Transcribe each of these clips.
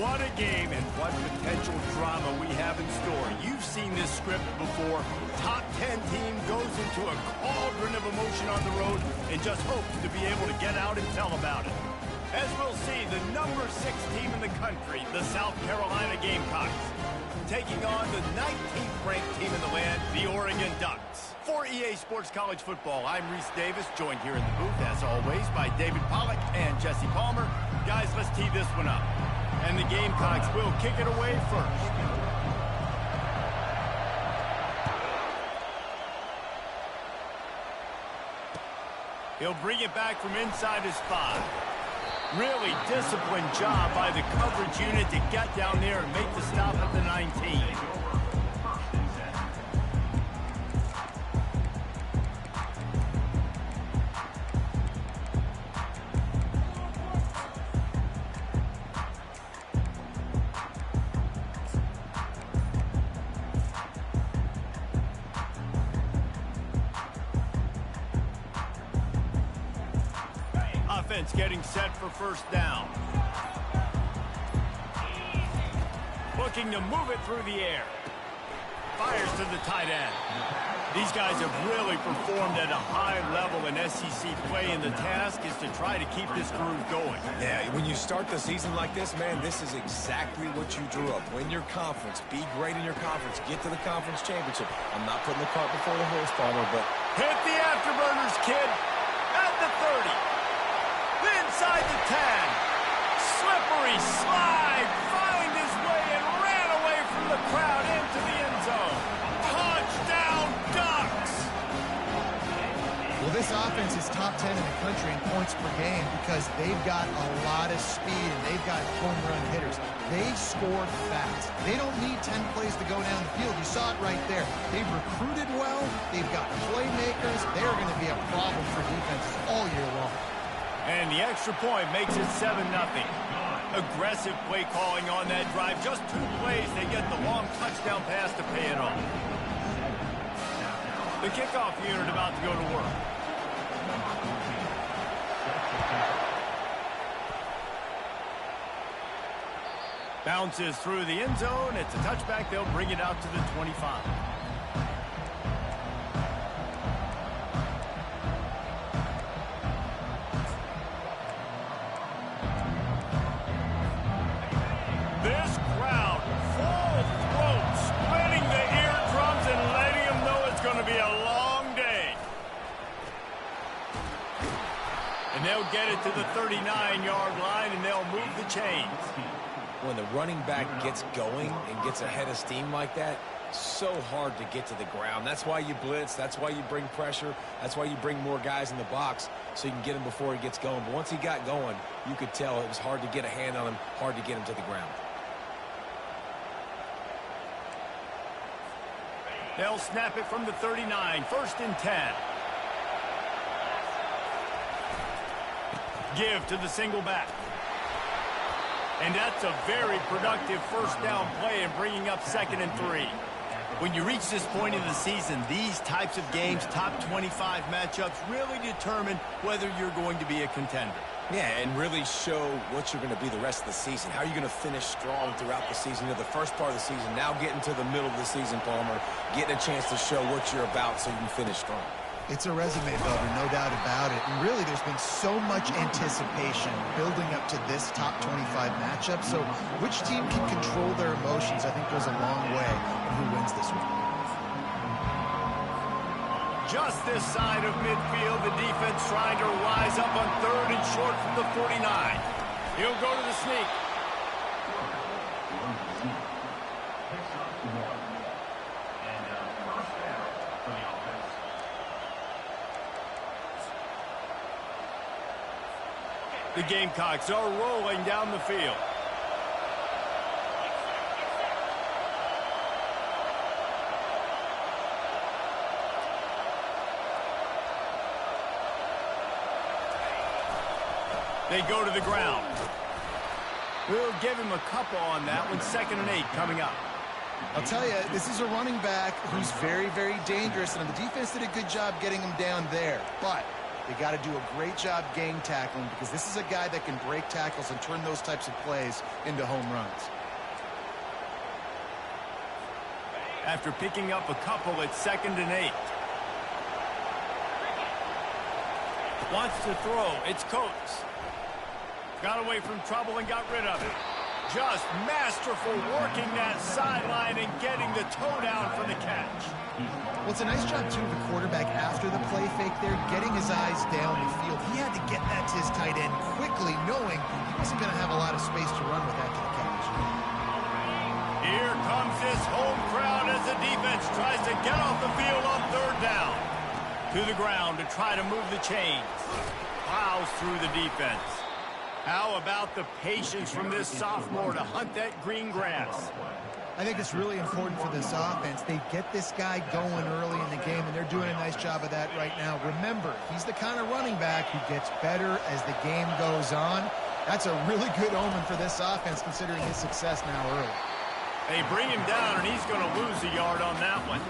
What a game and what potential drama we have in store. You've seen this script before. Top 10 team goes into a cauldron of emotion on the road and just hopes to be able to get out and tell about it. As we'll see, the number 6 team in the country, the South Carolina Gamecocks, taking on the 19th ranked team in the land, the Oregon Ducks. For EA Sports College Football, I'm Reese Davis, joined here in the booth, as always, by David Pollack and Jesse Palmer. Guys, let's tee this one up. And the Gamecocks will kick it away first. He'll bring it back from inside his 5. Really disciplined job by the coverage unit to get down there and make the stop at the 19. Offense getting set for first down. Looking to move it through the air. Fires to the tight end. These guys have really performed at a high level in SEC play, and the task is to try to keep this groove going. Yeah, when you start the season like this, man, this is exactly what you drew up. Win your conference. Be great in your conference. Get to the conference championship. I'm not putting the cart before the horse, Palmer, but... Hit the afterburners, kid. At the 30. Inside the 10. Slippery slide. Find his way and ran away from the crowd into the end zone. Touchdown, Ducks! Well, this offense is top 10 in the country in points per game because they've got a lot of speed and they've got home run hitters. They score fast. They don't need 10 plays to go down the field. You saw it right there. They've recruited well. They've got playmakers. They're going to be a problem for defenses all year long. And the extra point makes it 7-0. Aggressive play calling on that drive. Just 2 plays, they get the long touchdown pass to pay it off. The kickoff unit about to go to work. Bounces through the end zone. It's a touchback. They'll bring it out to the 25. This crowd, full throat, splitting the eardrums and letting them know it's going to be a long day. And they'll get it to the 39-yard line, and they'll move the chains. When the running back gets going and gets ahead of steam like that, so hard to get to the ground. That's why you blitz. That's why you bring pressure. That's why you bring more guys in the box so you can get him before he gets going. But once he got going, you could tell it was hard to get a hand on him, hard to get him to the ground. They'll snap it from the 39, 1st and 10. Give to the single back. And that's a very productive first down play and bringing up 2nd and 3. When you reach this point in the season, these types of games, top 25 matchups, really determine whether you're going to be a contender. Yeah, and really show what you're going to be the rest of the season. How are you going to finish strong throughout the season? You know, the first part of the season, now getting to the middle of the season, Palmer, getting a chance to show what you're about so you can finish strong. It's a resume builder, no doubt about it. And really, there's been so much anticipation building up to this top 25 matchup. So which team can control their emotions, I think, goes a long way in who wins this one. Just this side of midfield, the defense trying to rise up on 3rd and short from the 49. He'll go to the sneak. The Gamecocks are rolling down the field. They go to the ground. We'll give him a couple on that one. 2nd and 8 coming up. I'll tell you, this is a running back who's very, very dangerous, and the defense did a good job getting him down there. But They got to do a great job gang tackling because this is a guy that can break tackles and turn those types of plays into home runs. After picking up a couple, it's 2nd and 8. Wants to throw. It's Coates. Got away from trouble and got rid of it. Just masterful working that sideline and getting the toe down for the catch. Well, it's a nice job, too, of the quarterback after the play fake there, getting his eyes down the field. He had to get that to his tight end quickly, knowing he wasn't going to have a lot of space to run with that to the catch. Here comes this home crowd as the defense tries to get off the field on 3rd down. To the ground to try to move the chains. Plows through the defense. How about the patience from this sophomore to hunt that green grass? I think it's really important for this offense. They get this guy going early in the game, and they're doing a nice job of that right now. Remember, he's the kind of running back who gets better as the game goes on. That's a really good omen for this offense, considering his success now early. They bring him down, and he's going to lose a yard on that one.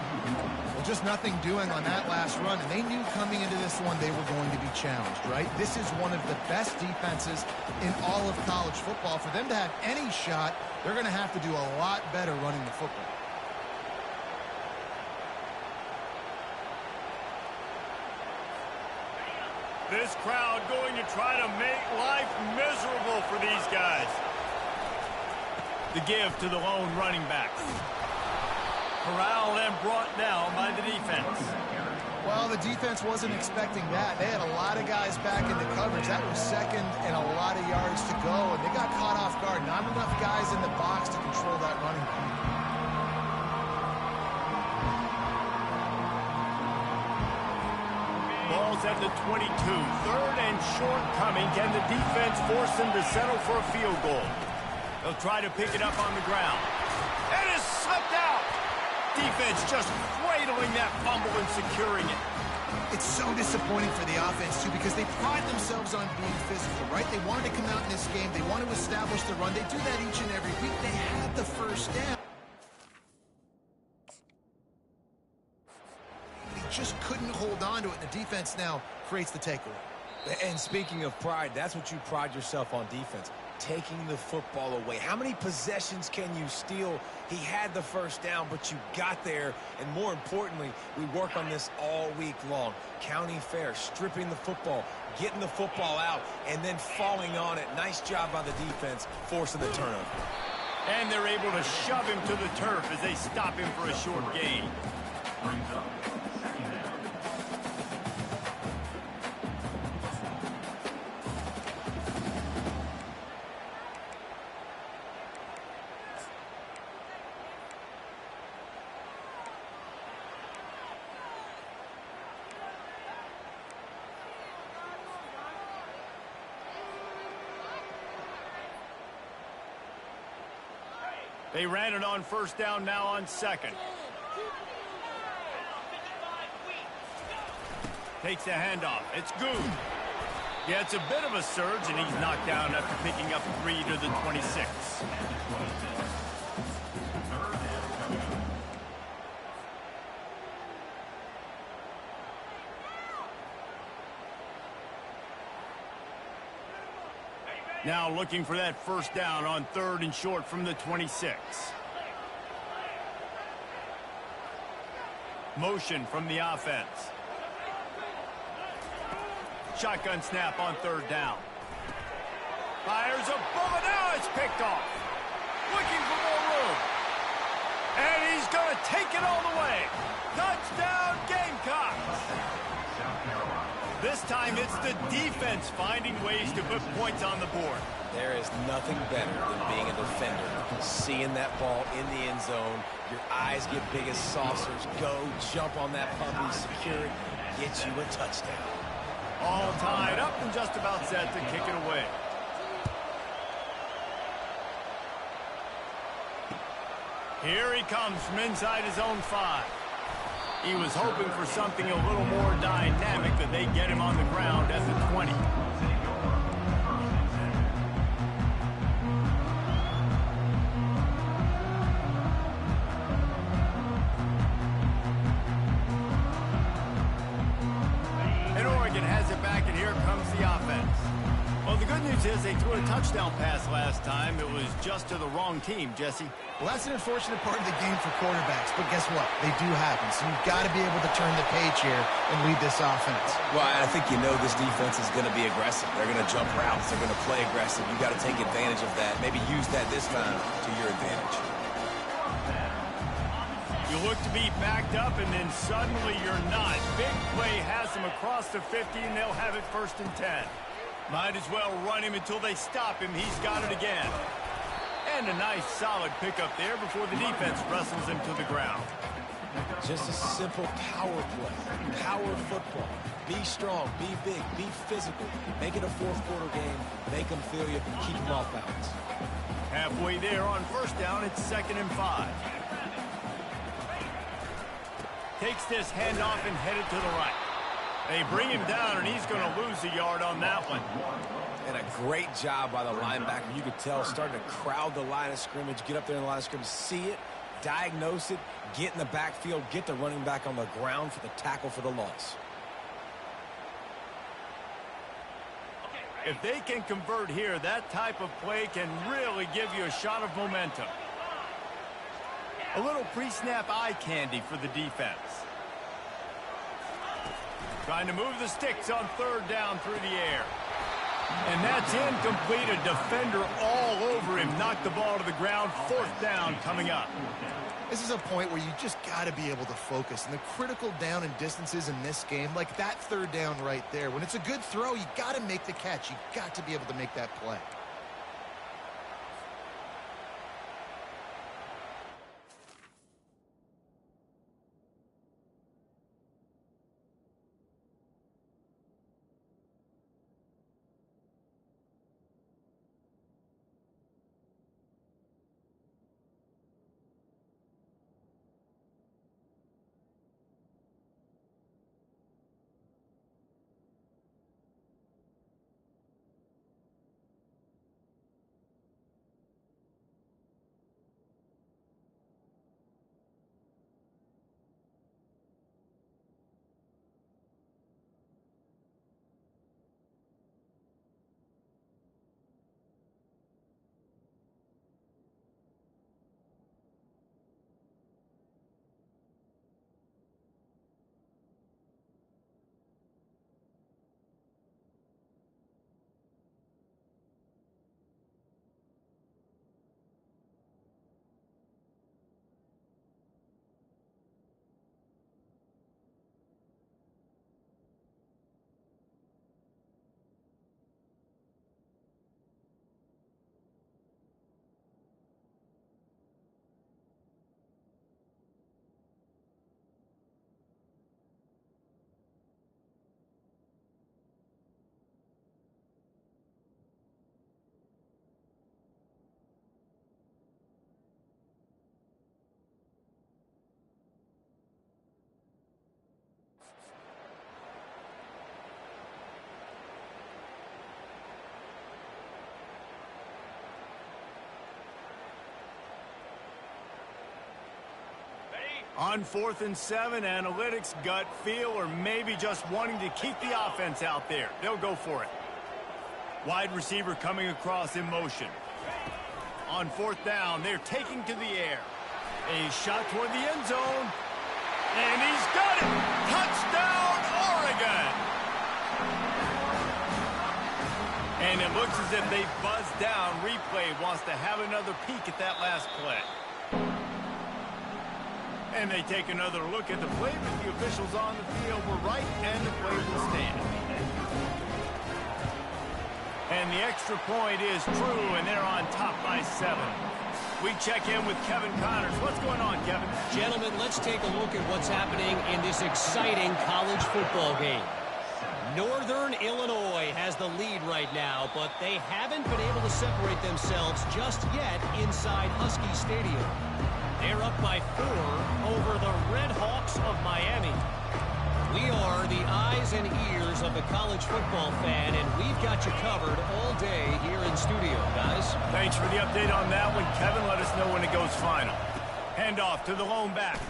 Well, just nothing doing on that last run, and they knew coming into this one they were going to be challenged, right? This is one of the best defenses in all of college football. For them to have any shot, they're going to have to do a lot better running the football. This crowd going to try to make life miserable for these guys. The give to the lone running back. Corralled and brought down by the defense. Well, the defense wasn't expecting that. They had a lot of guys back in the coverage. That was 2nd and a lot of yards to go, and they got caught off guard. Not enough guys in the box to control that running back. Ball's at the 22. 3rd and short coming. Can the defense force them to settle for a field goal? They'll try to pick it up on the ground. It is slipped out. Defense just cradling that fumble and securing it. It's so disappointing for the offense, too, because they pride themselves on being physical, right? They wanted to come out in this game. They want to establish the run. They do that each and every week. They had the first down. They just couldn't hold on to it, and the defense now creates the takeaway. And speaking of pride, that's what you pride yourself on defense. Taking the football away. How many possessions can you steal? He had the first down, but you got there, and more importantly, we work on this all week long. County fair, stripping the football, getting the football out, and then falling on it. Nice job by the defense, forcing the turnover. And they're able to shove him to the turf as they stop him for a short gain. They ran it on 1st down, now on 2nd. Takes a handoff. It's Good. Yeah, it's a bit of a surge, and he's knocked down after picking up 3 to the 26. Now looking for that first down on 3rd and short from the 26. Motion from the offense. Shotgun snap on 3rd down. Fires a bullet. Now it's picked off. Looking for more room. And he's going to take it all the way. Touchdown Gamecocks. This time it's the defense finding ways to put points on the board. There is nothing better than being a defender. Seeing that ball in the end zone, your eyes get big as saucers. Go, jump on that puppy, secure it, get you a touchdown. All tied up and just about set to kick it away. Here he comes from inside his own 5. He was hoping for something a little more dynamic, that they get him on the ground at the 20. And Oregon has it back news is they threw a touchdown pass last time. It was just to the wrong team, Jesse. Well, that's an unfortunate part of the game for quarterbacks, but guess what? They do happen, so you've got to be able to turn the page here and lead this offense. Well, I think you know this defense is going to be aggressive. They're going to jump routes. They're going to play aggressive. You've got to take advantage of that. Maybe use that this time to your advantage. You look to be backed up, and then suddenly you're not. Big play has them across the 50, and they'll have it 1st and 10. Might as well run him until they stop him. He's got it again. And a nice, solid pickup there before the defense wrestles him to the ground. Just a simple power play. Power football. Be strong, be big, be physical. Make it a fourth-quarter game. Make them feel you. Keep them off balance. Halfway there on 1st down, it's 2nd and 5. Takes this handoff and headed to the right. They bring him down, and he's going to lose a yard on that one. And a great job by the linebacker. You could tell starting to crowd the line of scrimmage, get up there in the line of scrimmage, see it, diagnose it, get in the backfield, get the running back on the ground for the tackle for the loss. If they can convert here, that type of play can really give you a shot of momentum. A little pre-snap eye candy for the defense. Trying to move the sticks on 3rd down through the air. And that's incomplete. A defender all over him. Knocked the ball to the ground. 4th down coming up. This is a point where you just got to be able to focus. And the critical down and distances in this game, like that 3rd down right there, when it's a good throw, you got to make the catch. You got to be able to make that play. On 4th and 7, analytics, gut feel, or maybe just wanting to keep the offense out there. They'll go for it. Wide receiver coming across in motion. On 4th down, they're taking to the air. A shot toward the end zone. And he's got it! Touchdown, Oregon! And it looks as if they buzzed down. Replay wants to have another peek at that last play. And they take another look at the play, but the officials on the field were right, and the play will stand. And the extra point is true, and they're on top by 7. We check in with Kevin Connors. What's going on, Kevin? Gentlemen, let's take a look at what's happening in this exciting college football game. Northern Illinois has the lead right now, but they haven't been able to separate themselves just yet inside Husky Stadium. They're up by 4 over the Red Hawks of Miami. We are the eyes and ears of the college football fan, and we've got you covered all day here in studio, guys. Thanks for the update on that one, Kevin. Let us know when it goes final. Handoff to the lone back.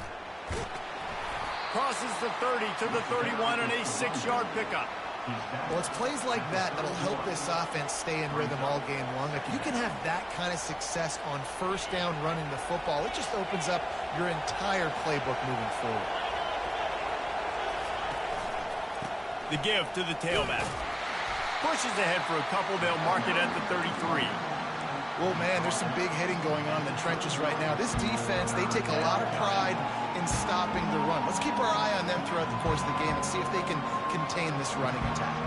Crosses the 30 to the 31 and a 6-yard pickup. Well, it's plays like that that'll help this offense stay in rhythm all game long. If you can have that kind of success on first down running the football, it just opens up your entire playbook moving forward. The give to the tailback. Pushes ahead for a couple. They'll mark it at the 33. Well, man, there's some big hitting going on in the trenches right now. This defense, they take a lot of pride in stopping the run. Let's keep our eye on them throughout the course of the game and see if they can contain this running attack.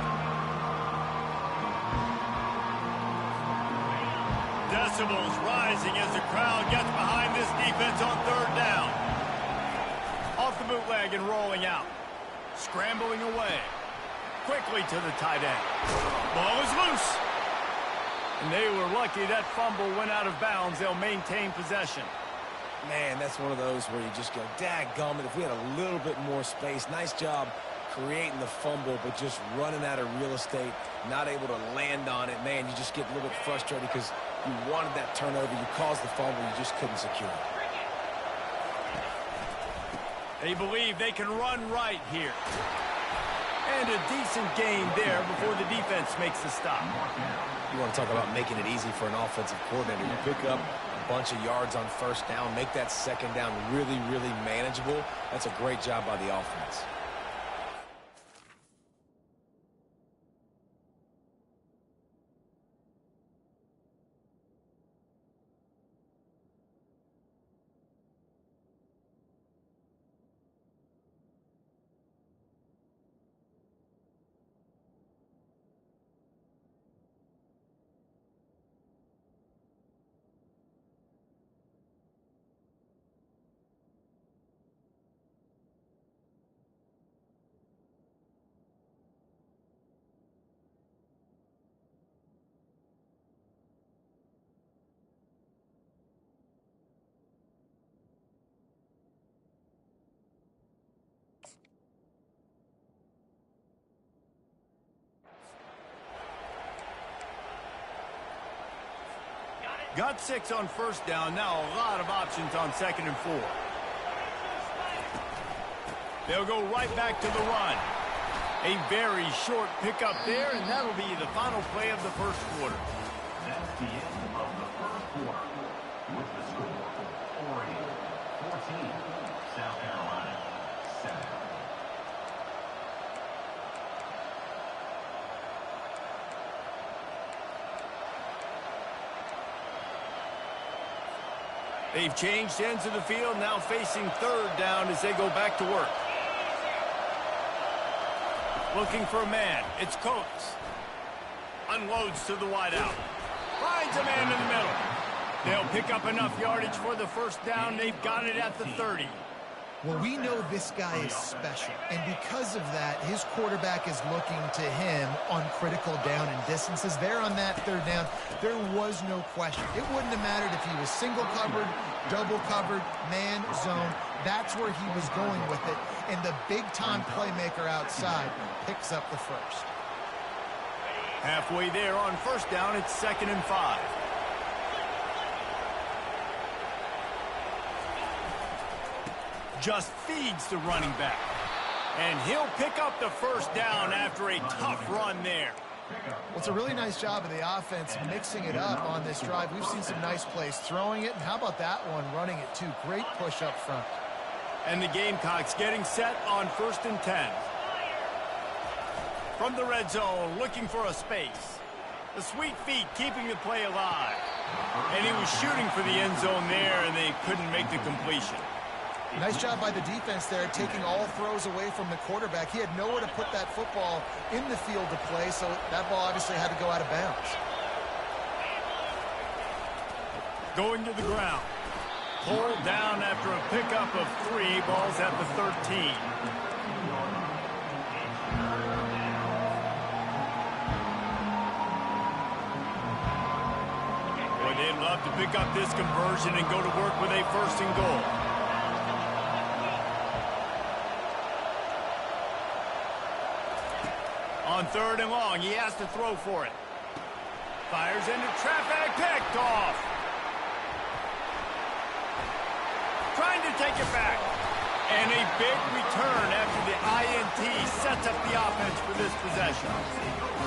Decibels rising as the crowd gets behind this defense on third down. Off the bootleg and rolling out. Scrambling away. Quickly to the tight end. Ball is loose. And they were lucky that fumble went out of bounds. They'll maintain possession. Man, that's one of those where you just go, dadgummit, if we had a little bit more space. Nice job creating the fumble, but just running out of real estate, not able to land on it. Man, you just get a little bit frustrated because you wanted that turnover. You caused the fumble. You just couldn't secure it. They believe they can run right here. And a decent gain there before the defense makes the stop. You want to talk about making it easy for an offensive coordinator. You pick up a bunch of yards on first down, make that second down really, really manageable. That's a great job by the offense. Got 6 on first down. Now a lot of options on 2nd and 4. They'll go right back to the run. A very short pickup there, and that'll be the final play of the first quarter. That's the end of the first quarter. With the score, Oregon 14, South Carolina 7. They've changed ends of the field, now facing third down as they go back to work. Looking for a man. It's Coates. Unloads to the wideout. Finds a man in the middle. They'll pick up enough yardage for the first down. They've got it at the 30. Well, we know this guy is special, and because of that, his quarterback is looking to him on critical down and distances. There on that third down, there was no question. It wouldn't have mattered if he was single covered, double covered, man, zone. That's where he was going with it, and the big-time playmaker outside picks up the first. Halfway there on first down, it's 2nd and 5. Just feeds the running back. And he'll pick up the first down after a tough run there. Well, it's a really nice job of the offense mixing it up on this drive. We've seen some nice plays throwing it, and how about that one running it too? Great push up front. And the Gamecocks getting set on 1st and 10. From the red zone, looking for a space. The sweet feet keeping the play alive. And he was shooting for the end zone there, and they couldn't make the completion. Nice job by the defense there, taking all throws away from the quarterback. He had nowhere to put that football in the field to play, so that ball obviously had to go out of bounds. Going to the ground. Pulled down after a pickup of 3. Balls at the 13. Boy, they'd love to pick up this conversion and go to work with a 1st and goal. On 3rd and long, he has to throw for it. Fires into traffic, picked off. Trying to take it back. And a big return after the INT sets up the offense for this possession.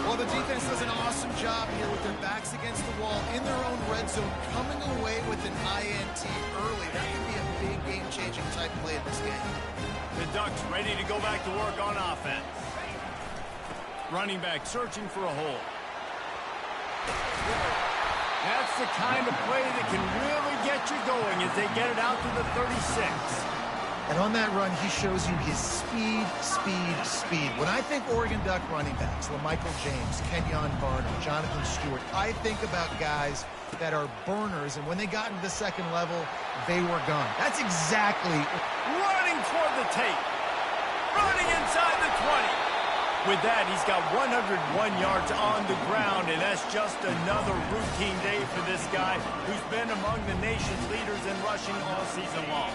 Well, the defense does an awesome job here with their backs against the wall in their own red zone, coming away with an INT early. That could be a big game-changing type play in this game. The Ducks ready to go back to work on offense. Running back searching for a hole. That's the kind of play that can really get you going as they get it out to the 36. And on that run, he shows you his speed, speed, speed. When I think Oregon Duck running backs, LaMichael James, Kenyon Barner, Jonathan Stewart, I think about guys that are burners, and when they got into the second level, they were gone. That's exactly... Running toward the tape. Running inside the 20. With that, he's got 101 yards on the ground, and that's just another routine day for this guy who's been among the nation's leaders in rushing all season long.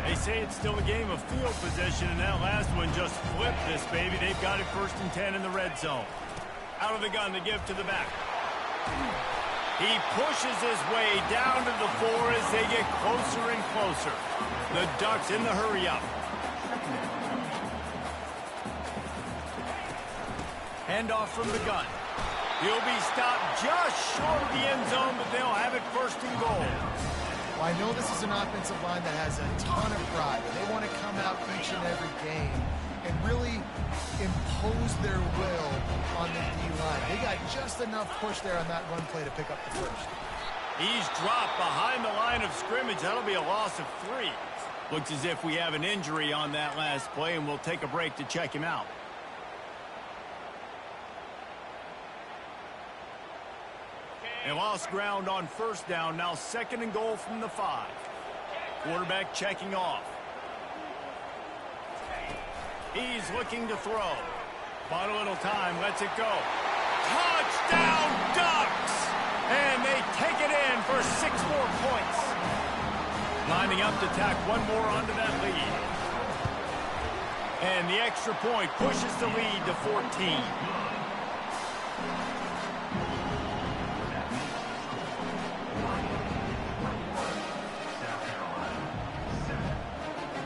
They say it's still a game of field position, and that last one just flipped this baby. They've got it 1st and 10 in the red zone. Out of the gun, they give to the back. He pushes his way down to the 4 as they get closer and closer. The Ducks in the hurry-up. Handoff from the gun. He'll be stopped just short of the end zone, but they'll have it 1st and goal. Well, I know this is an offensive line that has a ton of pride. They want to come out each and every game and really impose their will on the D-line. They got just enough push there on that run play to pick up the 1st. He's dropped behind the line of scrimmage. That'll be a loss of 3. Looks as if we have an injury on that last play, and we'll take a break to check him out. They lost ground on 1st down. Now 2nd and goal from the 5. Quarterback checking off. He's looking to throw. Bought a little time. Lets it go. Touchdown, Ducks! And they take it in for 6 more points. Lining up to tack one more onto that lead. And the extra point pushes the lead to 14.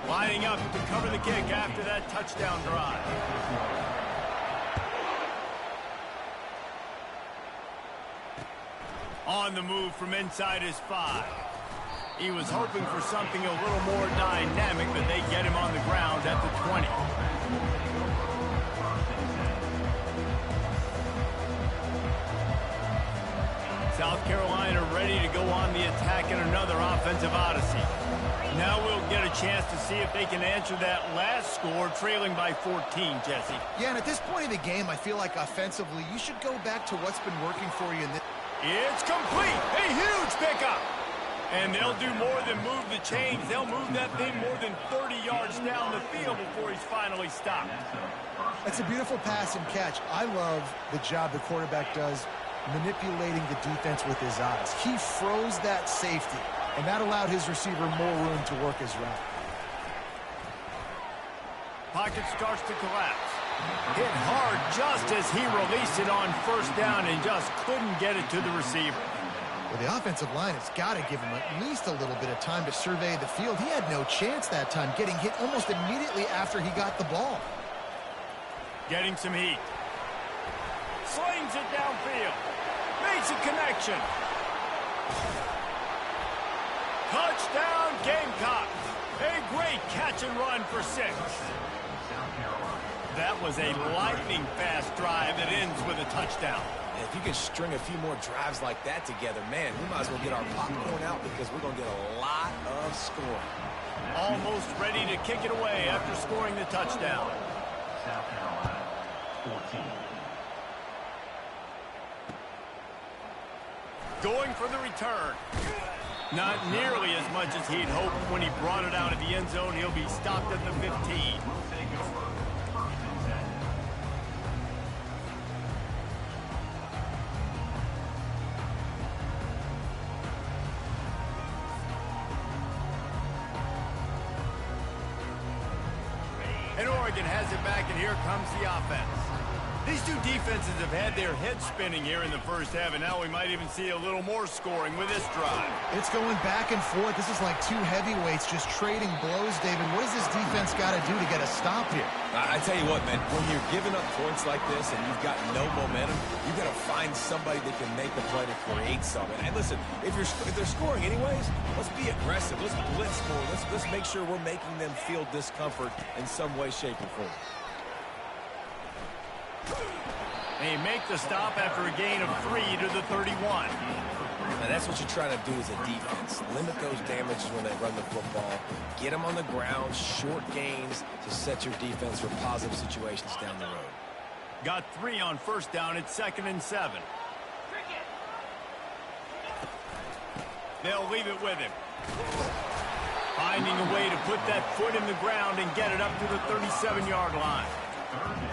Lining up to cover the kick after that touchdown drive. On the move from inside his 5. He was hoping for something a little more dynamic, but they get him on the ground at the 20. South Carolina ready to go on the attack in another offensive odyssey. Now we'll get a chance to see if they can answer that last score, trailing by 14, Jesse. Yeah, and at this point of the game, I feel like offensively, you should go back to what's been working for you in this. It's complete. A huge pickup. And they'll do more than move the chains. They'll move that thing more than 30 yards down the field before he's finally stopped. It's a beautiful pass and catch. I love the job the quarterback does manipulating the defense with his eyes. He froze that safety, and that allowed his receiver more room to work his route. Pocket starts to collapse. Hit hard just as he released it on 1st down and just couldn't get it to the receiver. Well, the offensive line has got to give him at least a little bit of time to survey the field. He had no chance that time, getting hit almost immediately after he got the ball. Getting some heat. Slings it downfield. Makes a connection. Touchdown, Gamecocks. A great catch and run for 6. That was a lightning-fast drive that ends with a touchdown. And if you can string a few more drives like that together, man, we might as well get our popcorn out because we're going to get a lot of scoring. Almost ready to kick it away after scoring the touchdown. South Carolina, 14. Going for the return. Not nearly as much as he'd hoped when he brought it out of the end zone. He'll be stopped at the 15. And Oregon has it back, and here comes the offense. These two defenses have had their heads spinning here in the first half, and now we might even see a little more scoring with this drive. It's going back and forth. This is like two heavyweights just trading blows, David. What does this defense got to do to get a stop here? I tell you what, man, when you're giving up points like this and you've got no momentum, you've got to find somebody that can make the play to create something. And listen, if they're scoring anyways, let's be aggressive. Let's blitz more. Let's make sure we're making them feel discomfort in some way, shape, or form. They make the stop after a gain of 3 to the 31. Now that's what you're trying to do as a defense. Limit those damages when they run the football. Get them on the ground, short gains to set your defense for positive situations down the road. Got 3 on first down. It's 2nd and 7. They'll leave it with him. Finding a way to put that foot in the ground and get it up to the 37-yard line.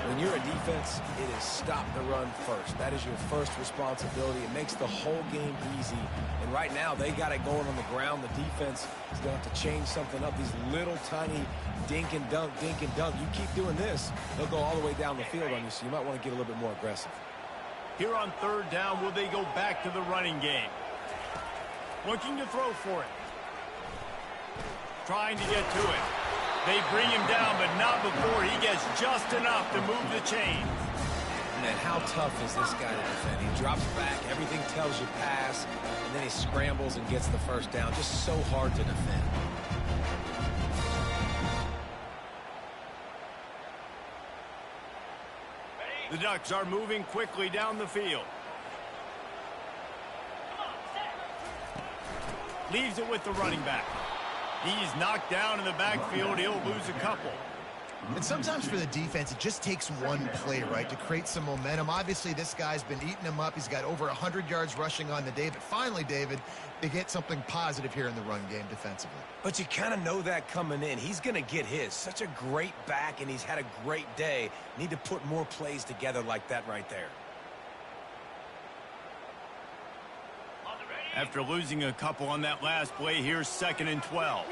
When you're a defense, it is stop the run first. That is your first responsibility. It makes the whole game easy. And right now, they got it going on the ground. The defense is going to have to change something up. These little tiny dink and dunk, dink and dunk. You keep doing this, they'll go all the way down the field on you, so you might want to get a little bit more aggressive. Here on 3rd down, will they go back to the running game? Looking to throw for it. Trying to get to it. They bring him down, but not before he gets just enough to move the chains. Man, how tough is this guy to defend? He drops back, everything tells you pass, and then he scrambles and gets the first down. Just so hard to defend. The Ducks are moving quickly down the field. Leaves it with the running back. He's knocked down in the backfield. He'll lose a couple. And sometimes for the defense, it just takes one play, right, to create some momentum. Obviously, this guy's been eating him up. He's got over 100 yards rushing on the day. But finally, David, they get something positive here in the run game defensively. But you kind of know that coming in. He's going to get his. Such a great back, and he's had a great day. Need to put more plays together like that right there. After losing a couple on that last play, here's 2nd and 12.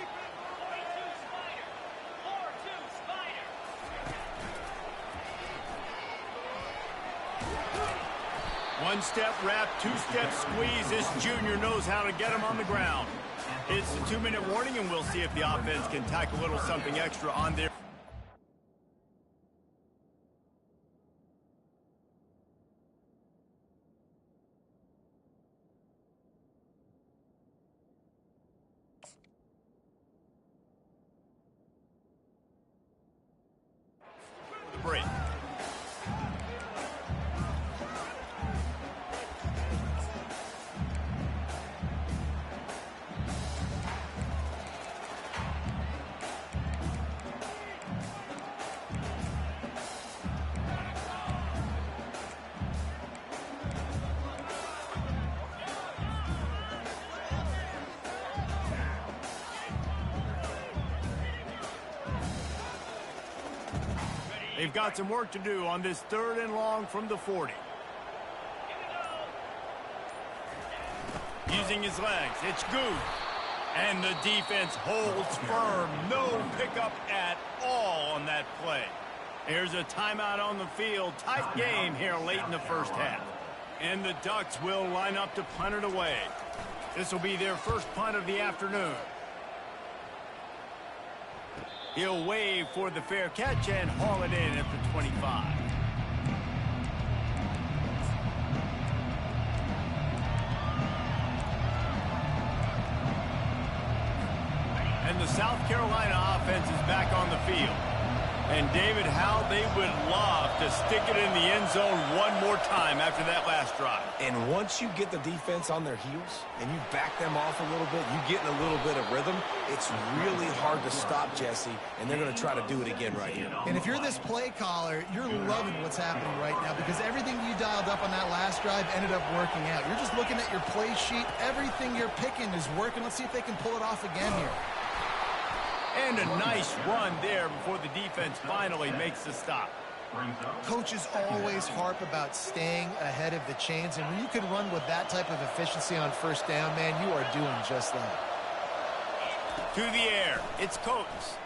One-step wrap, two-step squeeze. This junior knows how to get him on the ground. It's a 2-minute warning, and we'll see if the offense can tack a little something extra on there. Break. They've got some work to do on this 3rd and long from the 40. Using his legs, it's good. And the defense holds firm. No pickup at all on that play. There's a timeout on the field. Tight game here late in the first half. And the Ducks will line up to punt it away. This will be their first punt of the afternoon. He'll wave for the fair catch and haul it in at the 25. And the South Carolina offense is back on the field. And David, how they would love to stick it in the end zone one more time after that last drive. And once you get the defense on their heels and you back them off a little bit, you get in a little bit of rhythm, it's really hard to stop Jesse, and they're going to try to do it again right here. And if you're this play caller, you're loving what's happening right now because everything you dialed up on that last drive ended up working out. You're just looking at your play sheet. Everything you're picking is working. Let's see if they can pull it off again here. And a nice run there before the defense finally makes the stop. Coaches always harp about staying ahead of the chains, and when you can run with that type of efficiency on first down, man, you are doing just that. To the air, it's Coates.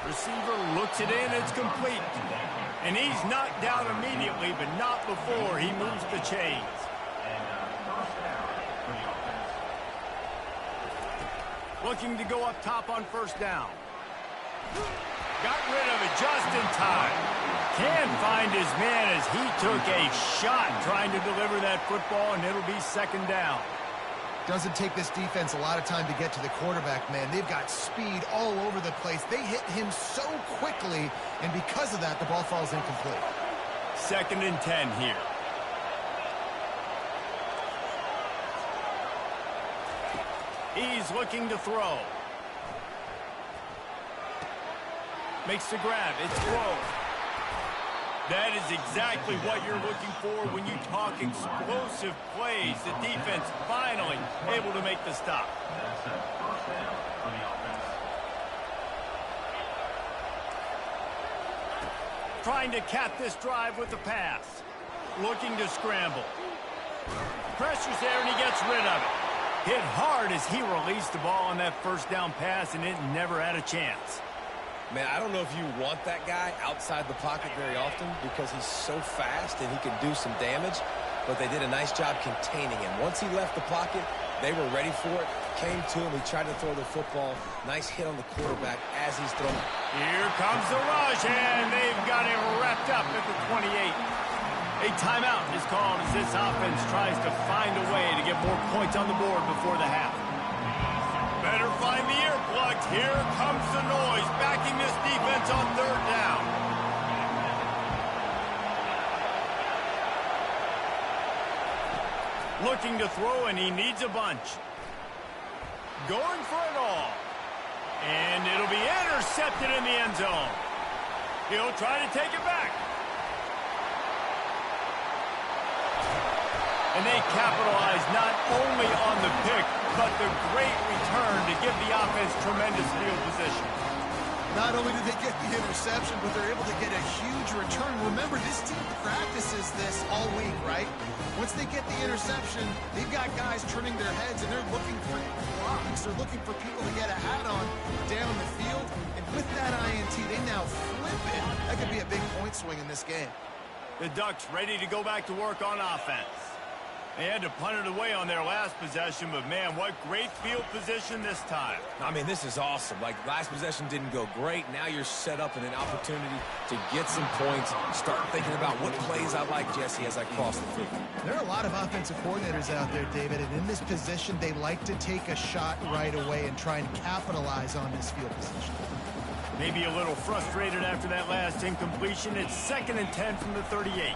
Receiver looks it in, it's complete. And he's knocked down immediately, but not before he moves the chains. Looking to go up top on first down. Got rid of it just in time. Can find his man as he took a shot trying to deliver that football, and it'll be second down. Doesn't take this defense a lot of time to get to the quarterback, man. They've got speed all over the place. They hit him so quickly, and because of that, the ball falls incomplete. 2nd and 10 here. He's looking to throw. Makes the grab. It's throw. That is exactly what you're looking for when you talk explosive plays. The defense finally able to make the stop. That's a first down for the offense. Trying to cap this drive with the pass. Looking to scramble. Pressure's there and he gets rid of it. Hit hard as he released the ball on that first down pass, and it never had a chance. Man, I don't know if you want that guy outside the pocket very often because he's so fast and he can do some damage, but they did a nice job containing him. Once he left the pocket, they were ready for it, came to him, he tried to throw the football. Nice hit on the quarterback as he's throwing. Here comes the rush, and they've got it wrapped up at the 28. A timeout is called as this offense tries to find a way to get more points on the board before the half. Better find the earplugs. Here comes the noise, backing this defense on third down. Looking to throw, and he needs a bunch. Going for it all. And it'll be intercepted in the end zone. He'll try to take it back. And they capitalize not only on the pick, but the great return to give the offense tremendous field position. Not only did they get the interception, but they're able to get a huge return. Remember, this team practices this all week, right? Once they get the interception, they've got guys turning their heads, and they're looking for blocks. They're looking for people to get a hat on down the field. And with that INT, they now flip it. That could be a big point swing in this game. The Ducks ready to go back to work on offense. They had to punt it away on their last possession, but man, what great field position this time. I mean, this is awesome. Like, last possession didn't go great. Now you're set up in an opportunity to get some points. Start thinking about what plays I like, Jesse, as I cross the field. There are a lot of offensive coordinators out there, David, and in this position, they like to take a shot right away and try and capitalize on this field position. Maybe a little frustrated after that last incompletion. It's 2nd and 10 from the 38.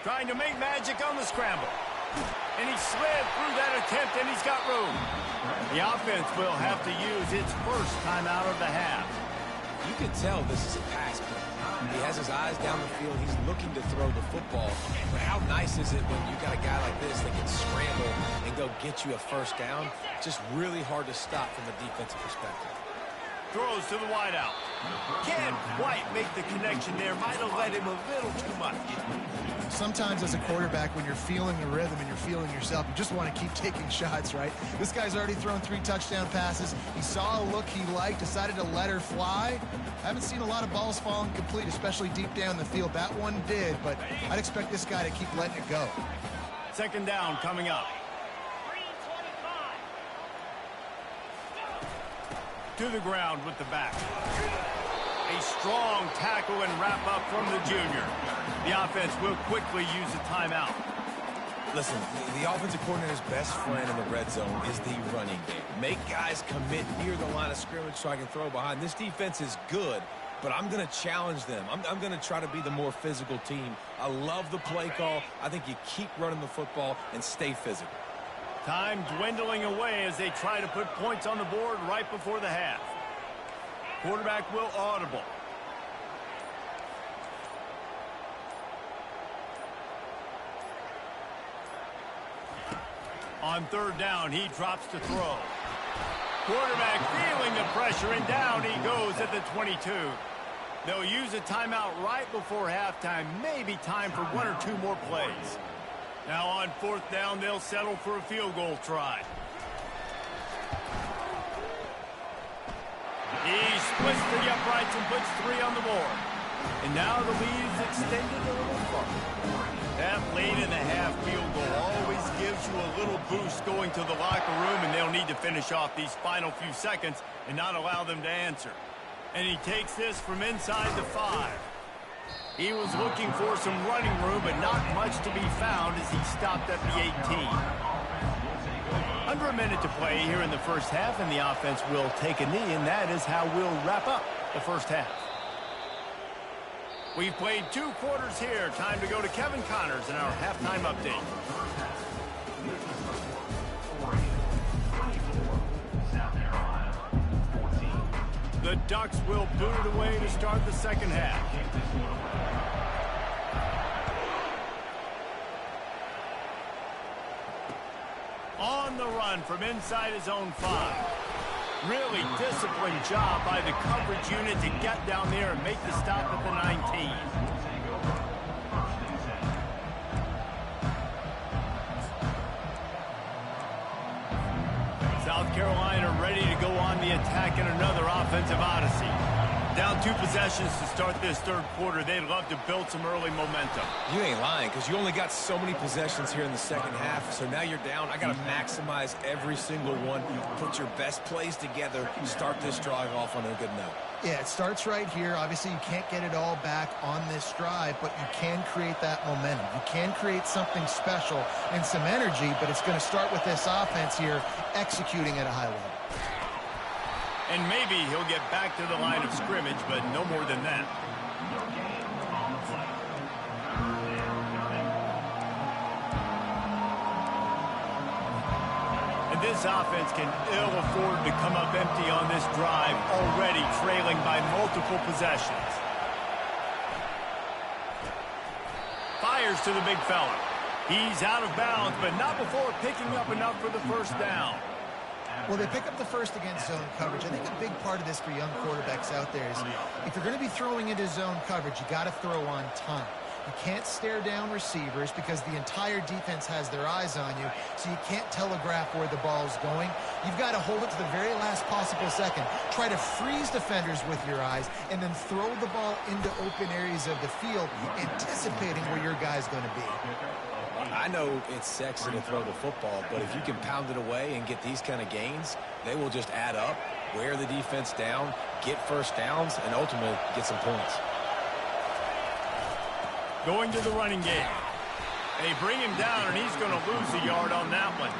Trying to make magic on the scramble. And he slid through that attempt, and he's got room. The offense will have to use its first timeout of the half. You can tell this is a pass play. He has his eyes down the field. He's looking to throw the football. But how nice is it when you got a guy like this that can scramble and go get you a first down? Just really hard to stop from a defensive perspective. Throws to the wideout. Can't quite make the connection there. Might have led him a little too much. Sometimes as a quarterback, when you're feeling the rhythm and you're feeling yourself, you just want to keep taking shots, right? This guy's already thrown 3 touchdown passes. He saw a look he liked, decided to let her fly. I haven't seen a lot of balls falling complete, especially deep down the field. That one did, but I'd expect this guy to keep letting it go. 2nd down coming up. To the ground with the back. A strong tackle and wrap up from the junior. The offense will quickly use a timeout. Listen, the offensive coordinator's best friend in the red zone is the running game. Make guys commit near the line of scrimmage so I can throw behind. This defense is good, but I'm going to challenge them. I'm going to try to be the more physical team. I love the play call. I think you keep running the football and stay physical. Time dwindling away as they try to put points on the board right before the half. Quarterback will audible. On 3rd down, he drops to throw. Quarterback feeling the pressure, and down he goes at the 22. They'll use a timeout right before halftime. Maybe time for 1 or 2 more plays. Now on 4th down, they'll settle for a field goal try. He splits to the uprights and puts 3 on the board. And now the lead is extended a little further. That late in the half field goal always gives you a little boost going to the locker room, and they'll need to finish off these final few seconds and not allow them to answer. And he takes this from inside the 5. He was looking for some running room, but not much to be found as he stopped at the 18. Under a minute to play here in the first half, and the offense will take a knee, and that is how we'll wrap up the first half. We've played 2 quarters here. Time to go to Kevin Connors in our halftime update. The Ducks will boot it away to start the second half. On the run from inside his own 5. Really disciplined job by the coverage unit to get down there and make the stop at the 19. South Carolina ready to go on the attack in another offensive odyssey. Down 2 possessions to start this third quarter. They'd love to build some early momentum. You ain't lying, because you only got so many possessions here in the second half, so now you're down. I got to maximize every single one. Put your best plays together. Start this drive off on a good note. Yeah, it starts right here. Obviously, you can't get it all back on this drive, but you can create that momentum. You can create something special and some energy, but it's going to start with this offense here executing at a high level. And maybe he'll get back to the line of scrimmage, but no more than that. And this offense can ill afford to come up empty on this drive, already trailing by multiple possessions. Fires to the big fella. He's out of bounds, but not before picking up enough for the first down. Well, they pick up the first against zone coverage. I think a big part of this for young quarterbacks out there is if you're going to be throwing into zone coverage, you got to throw on time. You can't stare down receivers because the entire defense has their eyes on you, so you can't telegraph where the ball's going. You've got to hold it to the very last possible second. Try to freeze defenders with your eyes, and then throw the ball into open areas of the field, anticipating where your guy's going to be. I know it's sexy to throw the football, but if you can pound it away and get these kind of gains, they will just add up, wear the defense down, get first downs, and ultimately get some points. Going to the running game. They bring him down, and he's going to lose a yard on that one.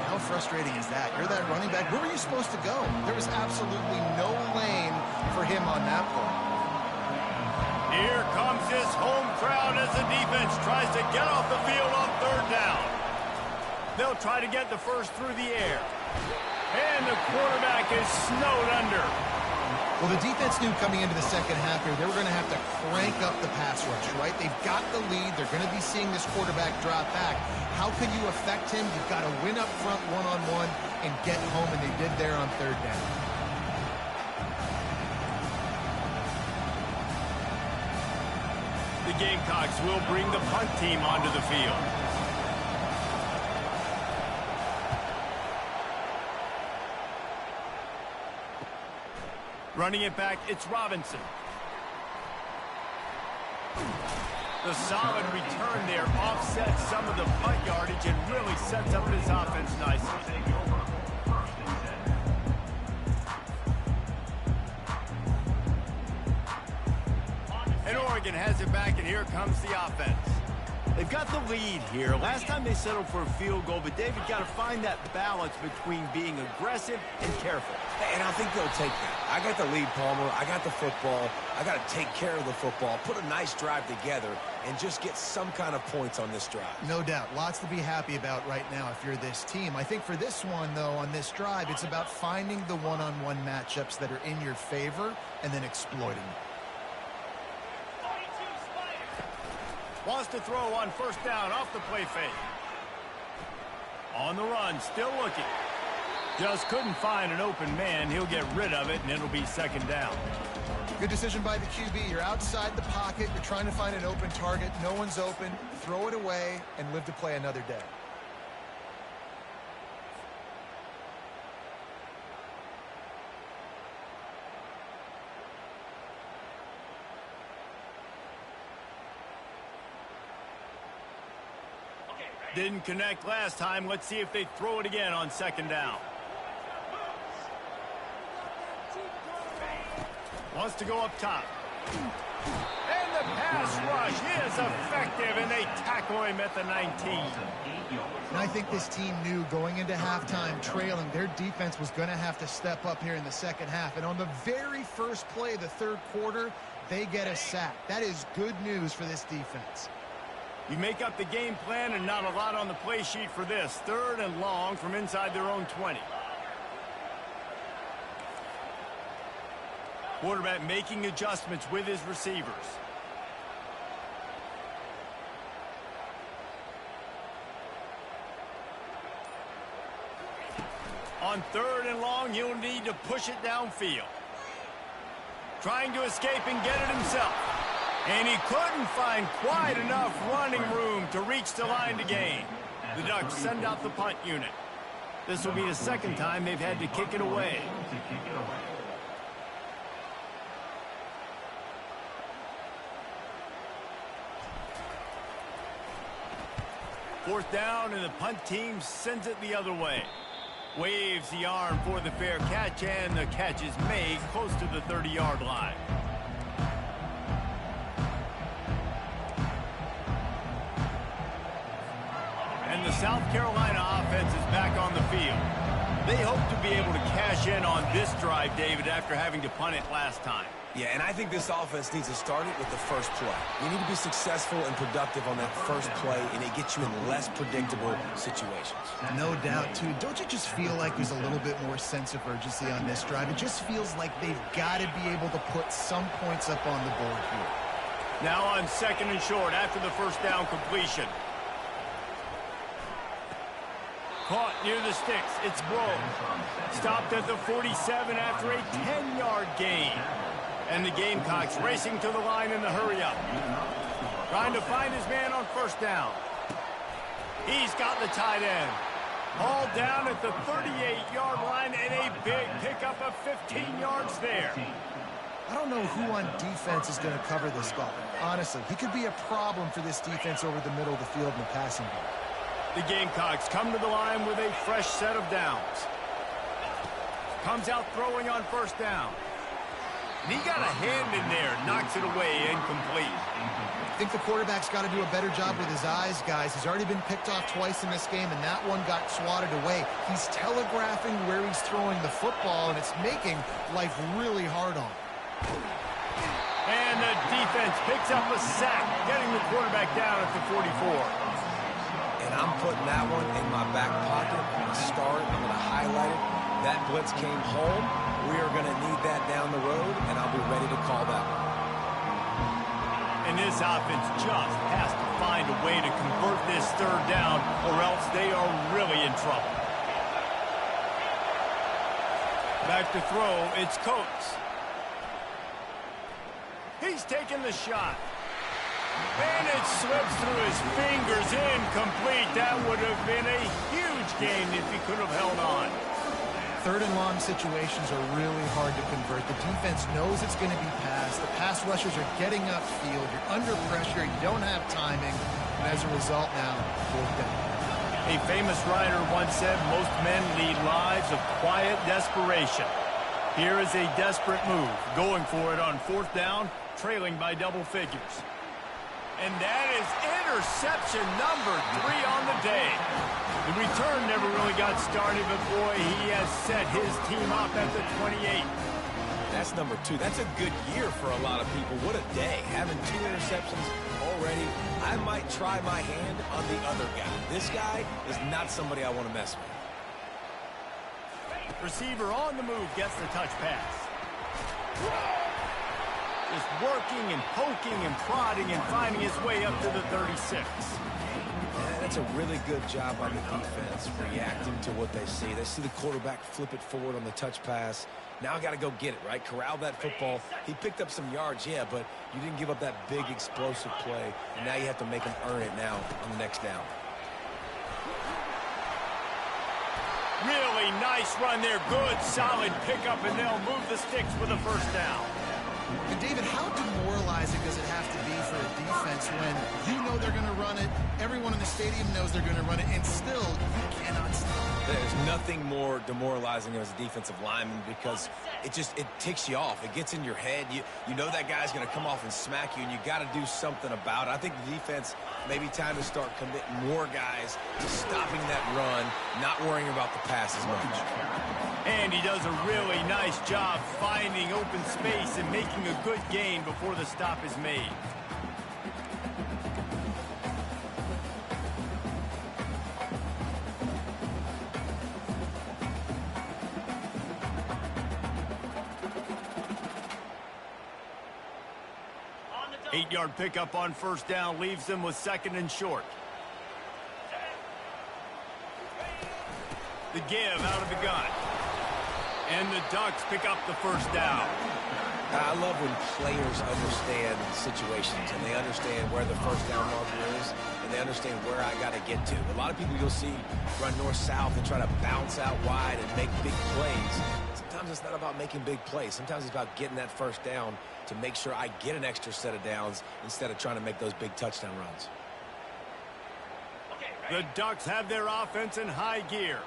How frustrating is that? You're that running back. Where were you supposed to go? There was absolutely no lane for him on that play. Here comes his home crowd as the defense tries to get off the field on third down. They'll try to get the first through the air. And the quarterback is snowed under. Well, the defense knew coming into the second half here they were going to have to crank up the pass rush, right? They've got the lead. They're going to be seeing this quarterback drop back. How can you affect him? You've got to win up front one-on-one and get home, and they did there on third down. The Gamecocks will bring the punt team onto the field. Running it back, it's Robinson. The solid return there offsets some of the punt yardage and really sets up his offense nicely. And Oregon has it back, and here comes the offense. They've got the lead here. Last time they settled for a field goal, but David got to find that balance between being aggressive and careful. And I think they'll take that. I got the lead, Palmer. I got the football. I got to take care of the football, put a nice drive together, and just get some kind of points on this drive. No doubt. Lots to be happy about right now if you're this team. I think for this one, though, on this drive, it's about finding the one-on-one matchups that are in your favor and then exploiting them. Wants to throw on first down off the play fake. On the run, still looking. Just couldn't find an open man. He'll get rid of it, and it'll be second down. Good decision by the QB. You're outside the pocket. You're trying to find an open target. No one's open. Throw it away and live to play another day. Didn't connect last time. Let's see if they throw it again on second down. Wants to go up top. And the pass rush is effective, and they tackle him at the 19. And I think this team knew going into halftime trailing, their defense was going to have to step up here in the second half. And on the very first play of the third quarter, they get a sack. That is good news for this defense. You make up the game plan and not a lot on the play sheet for this. 3rd and long from inside their own 20. Quarterback making adjustments with his receivers. On 3rd and long, he'll need to push it downfield. Trying to escape and get it himself. And he couldn't find quite enough running room to reach the line to gain. The Ducks send out the punt unit. This will be the second time they've had to kick it away. Fourth down, and the punt team sends it the other way. Waves the arm for the fair catch, and the catch is made close to the 30-yard line. And the South Carolina offense is back on the field. They hope to be able to cash in on this drive, David, after having to punt it last time. Yeah, and I think this offense needs to start it with the first play. You need to be successful and productive on that first play, and it gets you in less predictable situations. No doubt, too. Don't you just feel like there's a little bit more sense of urgency on this drive? It just feels like they've got to be able to put some points up on the board here. Now on 2nd and short after the first down completion. Caught near the sticks. It's Brogue. Stopped at the 47 after a 10-yard gain. And the Gamecocks racing to the line in the hurry-up. Trying to find his man on first down. He's got the tight end. Hauled down at the 38-yard line, and a big pickup of 15 yards there. I don't know who on defense is going to cover this guy. Honestly, he could be a problem for this defense over the middle of the field in the passing game. The Gamecocks come to the line with a fresh set of downs. Comes out throwing on first down. And he got a hand in there, knocks it away, incomplete. I think the quarterback's got to do a better job with his eyes, guys. He's already been picked off twice in this game, and that one got swatted away. He's telegraphing where he's throwing the football, and it's making life really hard on him. And the defense picks up a sack, getting the quarterback down at the 44. And I'm putting that one in my back pocket. I'm going to start it. I'm going to highlight it. That blitz came home. We are going to need that down the road, and I'll be ready to call that one. And this offense just has to find a way to convert this 3rd down, or else they are really in trouble. Back to throw, it's Coates. He's taking the shot. And it slips through his fingers, incomplete. That would have been a huge gain if he could have held on. 3rd and long situations are really hard to convert. The defense knows it's going to be passed. The pass rushers are getting upfield. You're under pressure. You don't have timing. And as a result now, 4th down. A famous writer once said, most men lead lives of quiet desperation. Here is a desperate move, going for it on 4th down, trailing by double figures. And that is interception number 3 on the day. The return never really got started, but boy, he has set his team up at the 28. That's number 2. That's a good year for a lot of people. What a day. Having 2 interceptions already. I might try my hand on the other guy. This guy is not somebody I want to mess with. Receiver on the move gets the touch pass. Just working and poking and prodding and finding his way up to the 36. Yeah, that's a really good job by the defense, reacting to what they see. They see the quarterback flip it forward on the touch pass. Now I got to go get it, right? Corral that football. He picked up some yards, yeah, but you didn't give up that big explosive play, and now you have to make him earn it now on the next down. Really nice run there. Good, solid pickup, and they'll move the sticks for the first down. And David, how demoralizing does it have to be for a defense when you know they're going to run it, everyone in the stadium knows they're going to run it, and still you cannot stop it? There's nothing more demoralizing as a defensive lineman because it ticks you off. It gets in your head. You know that guy's going to come off and smack you, and you got to do something about it. I think the defense, maybe time to start committing more guys to stopping that run, not worrying about the pass as much. And he does a really nice job finding open space and making a good gain before the stop is made. Eight-yard pickup on first down leaves them with 2nd and short. The give out of the gun. And the Ducks pick up the first down. I love when players understand situations and they understand where the first down marker is and they understand where I got to get to. A lot of people you'll see run north-south and try to bounce out wide and make big plays. Sometimes it's not about making big plays. Sometimes it's about getting that first down to make sure I get an extra set of downs instead of trying to make those big touchdown runs. The Ducks have their offense in high gear.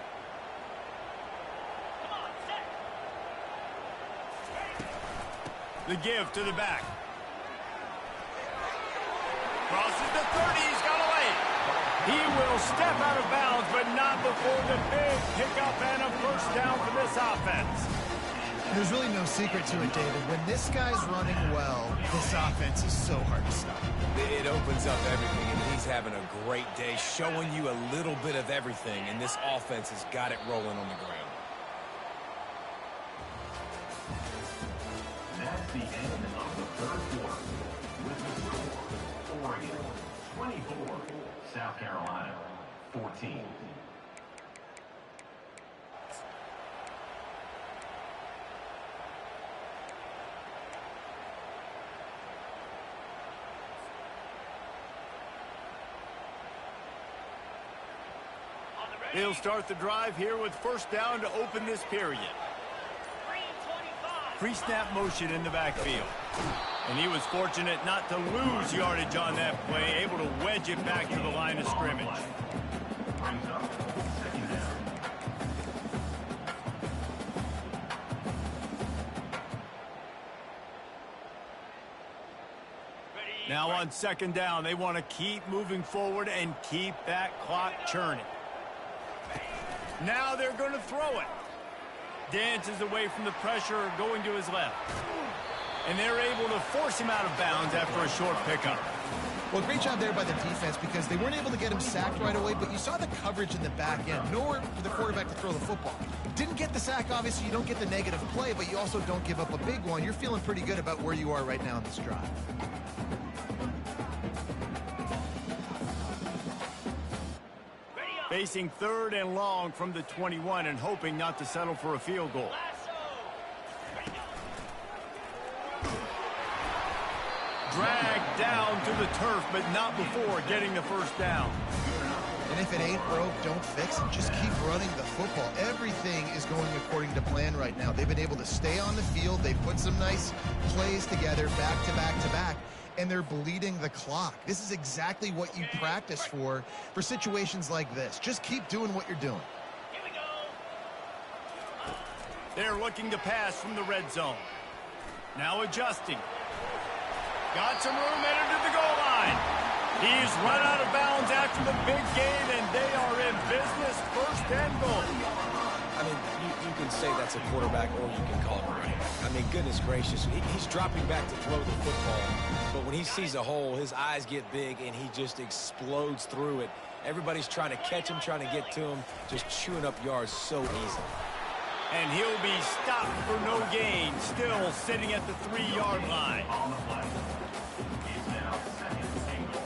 The give to the back. Crosses the 30. He's got away. He will step out of bounds, but not before the big pickup and a first down for this offense. There's really no secret to it, David. When this guy's running well, this offense is so hard to stop. It opens up everything, and he's having a great day, showing you a little bit of everything, and this offense has got it rolling on the ground. That's the end of the third quarter. With the score, Oregon 24, South Carolina 14. They'll start the drive here with first down to open this period. Pre-snap motion in the backfield. And he was fortunate not to lose yardage on that play, able to wedge it back to the line of scrimmage. Brings up 2nd down. Now on 2nd down, they want to keep moving forward and keep that clock churning. Now they're going to throw it. Dances away from the pressure, going to his left. And they're able to force him out of bounds after a short pickup. Well, great job there by the defense because they weren't able to get him sacked right away, but you saw the coverage in the back end. Nowhere for the quarterback to throw the football. Didn't get the sack, obviously. You don't get the negative play, but you also don't give up a big one. You're feeling pretty good about where you are right now in this drive. Facing 3rd and long from the 21 and hoping not to settle for a field goal. Dragged down to the turf, but not before getting the first down. And if it ain't broke, don't fix it. Just keep running the football. Everything is going according to plan right now. They've been able to stay on the field. They put some nice plays together back to back to back. And they're bleeding the clock. This is exactly what you practice for situations like this. Just keep doing what you're doing. Here we go. They're looking to pass from the red zone. Now adjusting. Got some room, entered to the goal line. He's run out of bounds after the big gain, and they are in business, 1st and goal. I mean, you can say that's a quarterback or you can call him a running back. I mean, goodness gracious, he's dropping back to throw the football. But when he sees a hole, his eyes get big, and he just explodes through it. Everybody's trying to catch him, trying to get to him, just chewing up yards so easily. And he'll be stopped for no gain, still sitting at the 3-yard line. On the play. It's now 2nd and goal.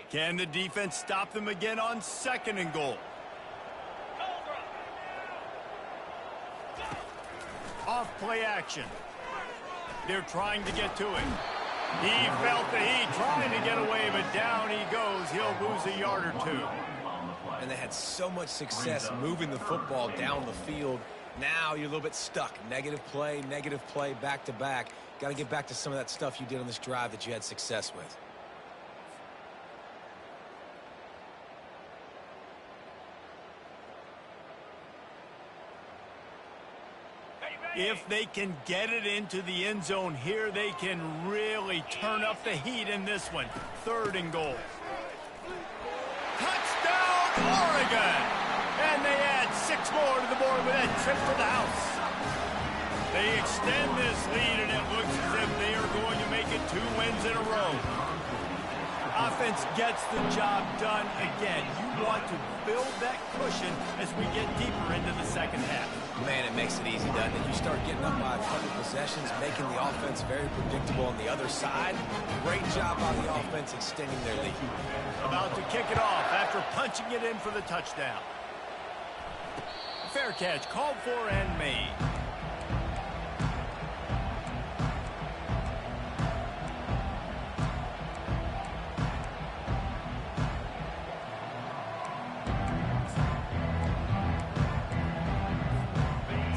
Can the defense stop them again on 2nd and goal? Off play action. They're trying to get to it. He felt the heat, trying to get away, but down he goes. He'll lose a yard or two. And they had so much success moving the football down the field. Now you're a little bit stuck. Negative play, back-to-back. Got to get back to some of that stuff you did on this drive that you had success with. If they can get it into the end zone here, they can really turn up the heat in this one. 3rd and goal. Touchdown, Oregon! And they add 6 more to the board with that trip to the house. They extend this lead, and it looks as if they are going to make it 2 wins in a row. Offense gets the job done again. You want to build that cushion as we get deeper into the second half. Man, it makes it easy, doesn't it? You start getting up by a couple possessions, making the offense very predictable on the other side. Great job by the offense extending their lead. About to kick it off after punching it in for the touchdown. Fair catch, called for and made.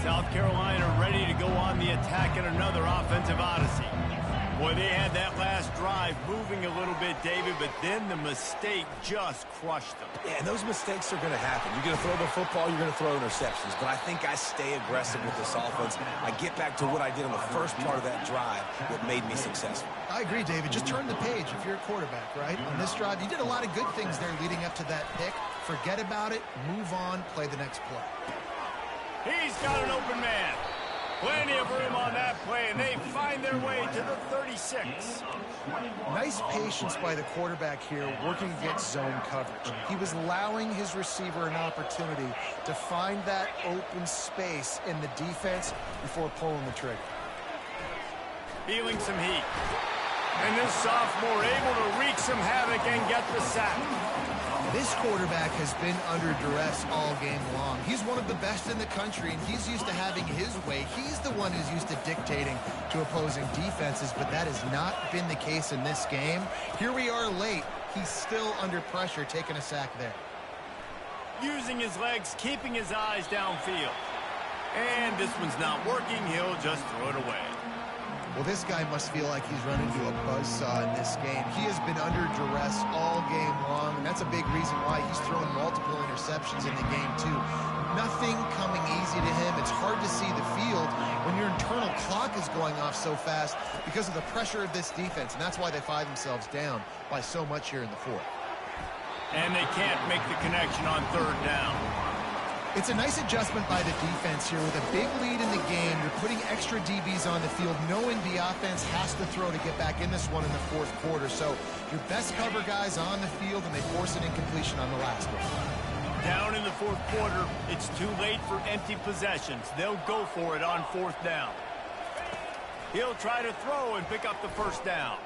South Carolina ready to go on the attack in another offensive odyssey. Boy, they had that last drive moving a little bit, David, but then the mistake just crushed them. Yeah, and those mistakes are going to happen. You're going to throw the football, you're going to throw interceptions. But I think I stay aggressive with this offense. I get back to what I did on the first part of that drive that made me successful. I agree, David. Just turn the page if you're a quarterback, right? On this drive, you did a lot of good things there leading up to that pick. Forget about it, move on, play the next play. He's got an open man. Plenty of room on that play, and they find their way to the 36. Nice patience by the quarterback here, working against zone coverage. He was allowing his receiver an opportunity to find that open space in the defense before pulling the trigger. Feeling some heat. And this sophomore able to wreak some havoc and get the sack. This quarterback has been under duress all game long. He's one of the best in the country, and he's used to having his way. He's the one who's used to dictating to opposing defenses, but that has not been the case in this game. Here we are late. He's still under pressure, taking a sack there. Using his legs, keeping his eyes downfield. And this one's not working. He'll just throw it away. Well, this guy must feel like he's run into a buzzsaw in this game. He has been under duress all game long, and that's a big reason why he's thrown multiple interceptions in the game, too. Nothing coming easy to him. It's hard to see the field when your internal clock is going off so fast because of the pressure of this defense, and that's why they find themselves down by so much here in the 4th. And they can't make the connection on 3rd down. It's a nice adjustment by the defense here. With a big lead in the game, you're putting extra DBs on the field, knowing the offense has to throw to get back in this one in the 4th quarter. So your best cover guys on the field, and they force an incompletion on the last one. Down in the 4th quarter, it's too late for empty possessions. They'll go for it on 4th down. He'll try to throw and pick up the 1st down.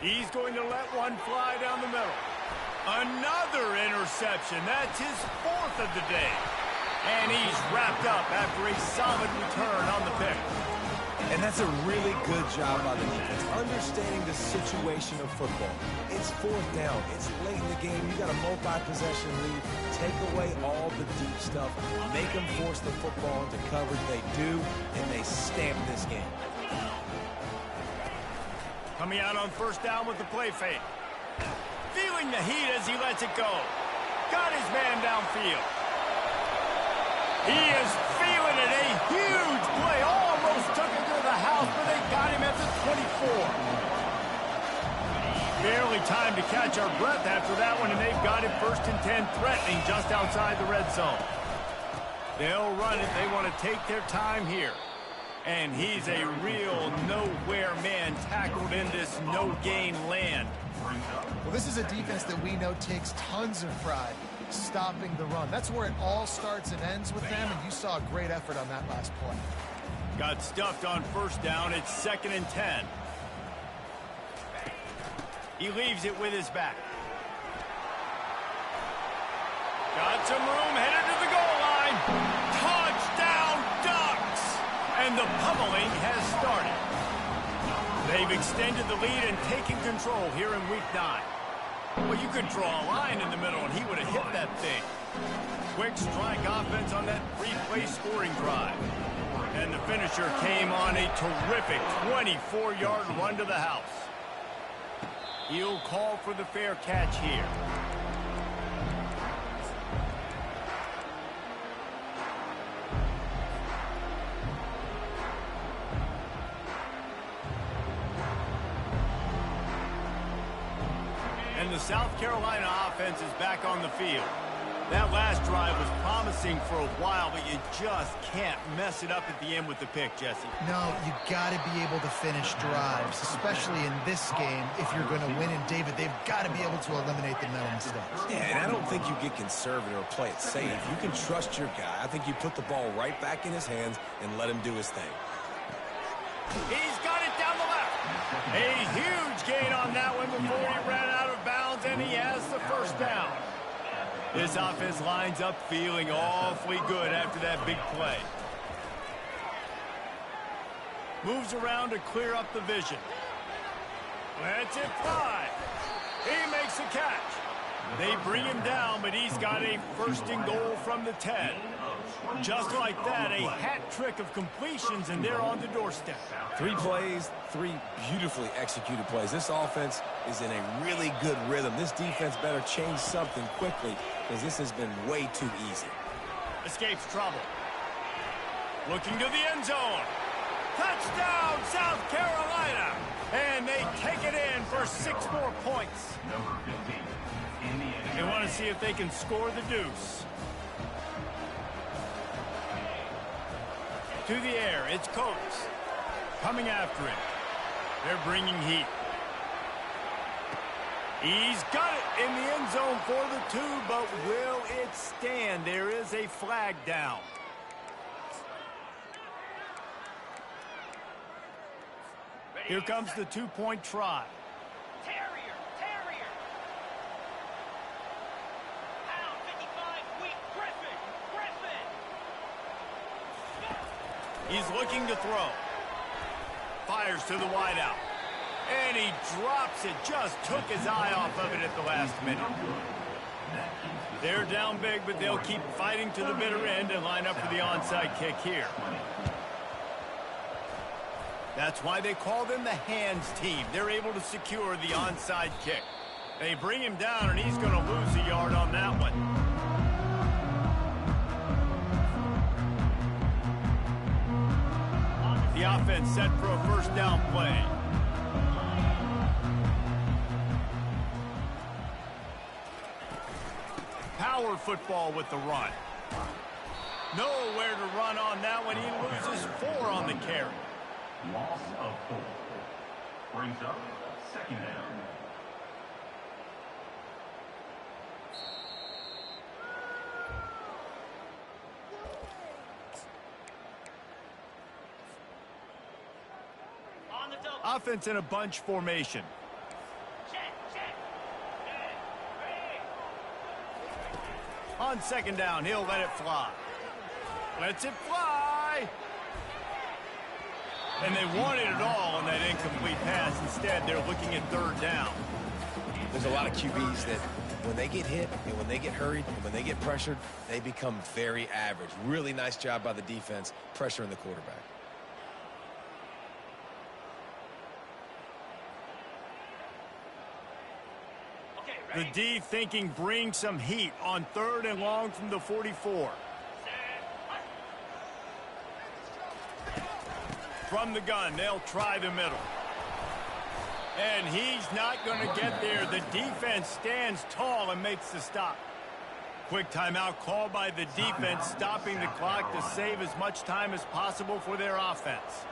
He's going to let one fly down the middle. Another interception. That's his 4th of the day. And he's wrapped up after a solid return on the pick. And that's a really good job by the defense, understanding the situation of football. It's 4th down. It's late in the game. You got a multi-possession lead. Take away all the deep stuff. Make them force the football into coverage. They do, and they stamp this game. Coming out on 1st down with the play fake. Feeling the heat as he lets it go. Got his man downfield. He is feeling it. A huge play. Almost took it to the house, but they got him at the 24. Barely time to catch our breath after that one, and they've got him 1st and 10, threatening just outside the red zone. They'll run it. They want to take their time here. And he's a real nowhere man tackled in this no-gain land. Well, this is a defense that we know takes tons of pride stopping the run. That's where it all starts and ends with them, and you saw a great effort on that last play. Got stuffed on 1st down. It's 2nd and 10. He leaves it with his back. Got some room, headed to the goal line. Touchdown, Ducks! And the pummeling has started. They've extended the lead and taken control here in Week 9. Well, you could draw a line in the middle, and he would have hit that thing. Quick strike offense on that three-play scoring drive. And the finisher came on a terrific 24-yard run to the house. He'll call for the fair catch here. And the South Carolina offense is back on the field. That last drive was promising for a while, but you just can't mess it up at the end with the pick, Jesse. No, you got to be able to finish drives, especially in this game. If you're going to win, and David, they've got to be able to eliminate the mental mistakes. Yeah, and I don't think you get conservative or play it safe. You can trust your guy. I think you put the ball right back in his hands and let him do his thing. He's got it down the left. A huge gain on that one before he ran out of bounds, and he has the first down. This offense lines up feeling awfully good after that big play. Moves around to clear up the vision. Lets it fly. He makes the catch. They bring him down, but he's got a first and goal from the 10. Just like that, a hat trick of completions, and they're on the doorstep. 3 plays, 3 beautifully executed plays. This offense is in a really good rhythm. This defense better change something quickly because this has been way too easy. Escapes trouble. Looking to the end zone. Touchdown, South Carolina! And they take it in for 6 more points. Number 15. They want to see if they can score the deuce. To the air, it's Coates. Coming after it. They're bringing heat. He's got it in the end zone for the 2, but will it stand? There is a flag down. Here comes the 2-point try. Terrier. Pound 55, weak Griffin. He's looking to throw. Fires to the wideout. And he drops it. Just took his eye off of it at the last minute. They're down big, but they'll keep fighting to the bitter end and line up for the onside kick here. That's why they call them the hands team. They're able to secure the onside kick. They bring him down, and he's going to lose a yard on that one. The offense set for a first down play. Power football with the run. Nowhere to run on that one. He loses 4 on the carry. Loss of 4. Brings up second down. On the double. Offense in a bunch formation. Check. On second down, he'll let it fly. Lets it fly. And they wanted it all on that incomplete pass. Instead, they're looking at third down. There's a lot of QBs that when they get hit and when they get hurried and when they get pressured, they become very average. Really nice job by the defense pressuring the quarterback. The D thinking bring some heat on 3rd and long from the 44. From the gun, they'll try the middle. And he's not going to get there. The defense stands tall and makes the stop. Quick timeout called by the defense, stopping the clock to save as much time as possible for their offense.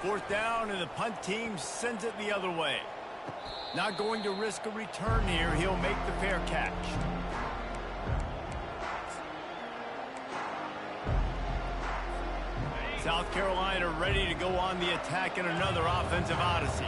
4th down, and the punt team sends it the other way. Not going to risk a return here. He'll make the fair catch. South Carolina ready to go on the attack in another offensive odyssey.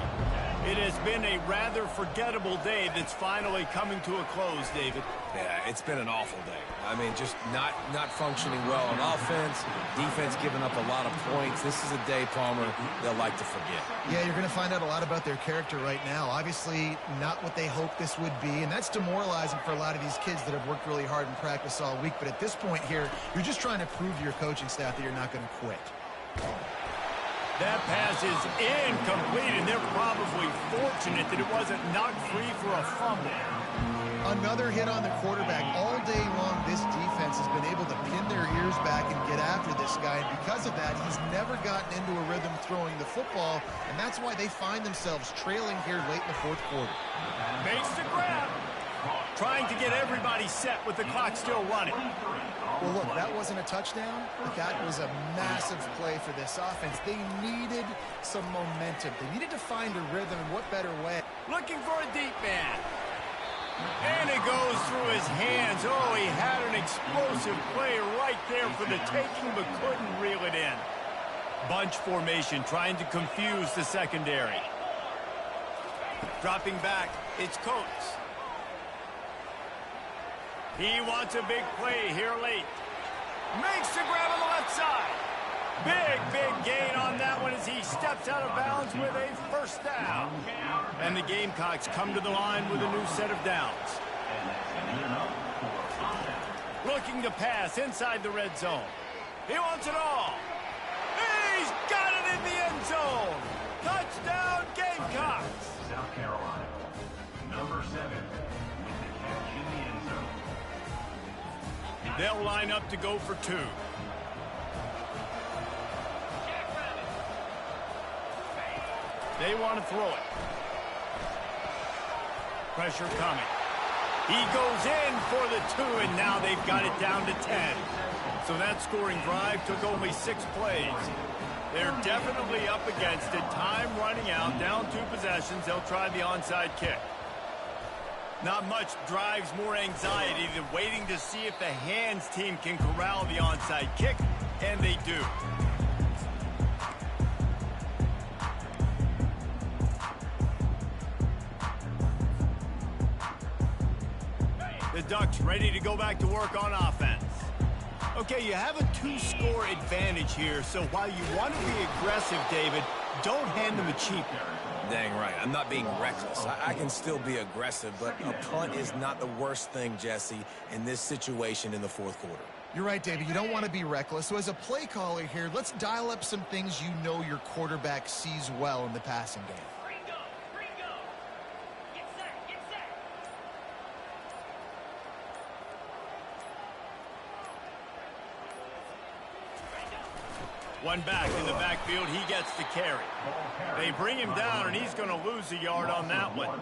It has been a rather forgettable day that's finally coming to a close, David. Yeah, it's been an awful day. I mean, just not functioning well on offense, defense giving up a lot of points. This is a day, Palmer, they'll like to forget. Yeah, you're going to find out a lot about their character right now. Obviously, not what they hoped this would be, and that's demoralizing for a lot of these kids that have worked really hard in practice all week. But at this point here, you're just trying to prove to your coaching staff that you're not going to quit. That pass is incomplete, and they're probably fortunate that it wasn't knocked free for a fumble. Another hit on the quarterback. All day long, this defense has been able to pin their ears back and get after this guy, and because of that, he's never gotten into a rhythm throwing the football, and that's why they find themselves trailing here late in the fourth quarter. Makes the grab. Trying to get everybody set with the clock still running. Well, look, that wasn't a touchdown, but that was a massive play for this offense. They needed some momentum. They needed to find a rhythm, and what better way? Looking for a deep man. And it goes through his hands. Oh, he had an explosive play right there for the taking, but couldn't reel it in. Bunch formation, trying to confuse the secondary. Dropping back, it's Coates. He wants a big play here late. Makes the grab on the left side. Big gain on that one as he steps out of bounds with a first down. And the Gamecocks come to the line with a new set of downs. Looking to pass inside the red zone. He wants it all. He's got it in the end zone. Touchdown, Gamecocks. South Carolina, number 7, with the catch in the end zone. They'll line up to go for 2. They want to throw it. Pressure coming. He goes in for the 2, and now they've got it down to 10. So that scoring drive took only 6 plays. They're definitely up against it. Time running out, down 2 possessions. They'll try the onside kick. Not much drives more anxiety than waiting to see if the hands team can corral the onside kick, and they do. The Ducks ready to go back to work on offense. Okay, you have a 2-score advantage here, so while you want to be aggressive, David, don't hand them a cheap one. Dang right. I'm not being reckless. I can still be aggressive, but a punt is not the worst thing, Jesse, in this situation in the fourth quarter. You're right, David. You don't want to be reckless. So as a play caller here, let's dial up some things you know your quarterback sees well in the passing game. Ringo. Get set, get set. One back in the backfield, he gets the carry. They bring him down, and he's going to lose a yard on that one.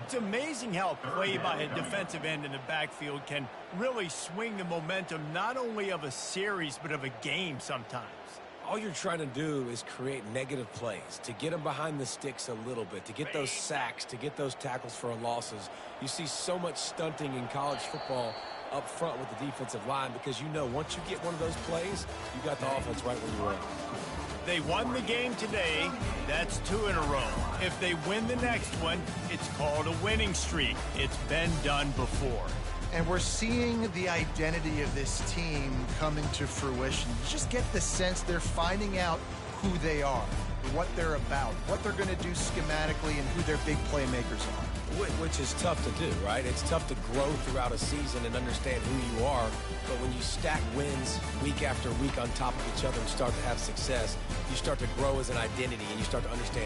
It's amazing how a play by a defensive end in the backfield can really swing the momentum not only of a series but of a game sometimes. All you're trying to do is create negative plays, to get them behind the sticks a little bit, to get those sacks, to get those tackles for losses. You see so much stunting in college football up front with the defensive line because you know once you get one of those plays, you got the offense right where you want. They won the game today. That's 2 in a row. If they win the next one, it's called a winning streak. It's been done before. And we're seeing the identity of this team come into fruition. You just get the sense they're finding out who they are, what they're about, what they're going to do schematically, and who their big playmakers are. Which is tough to do, right? It's tough to grow throughout a season and understand who you are. But when you stack wins week after week on top of each other and start to have success, you start to grow as an identity and you start to understand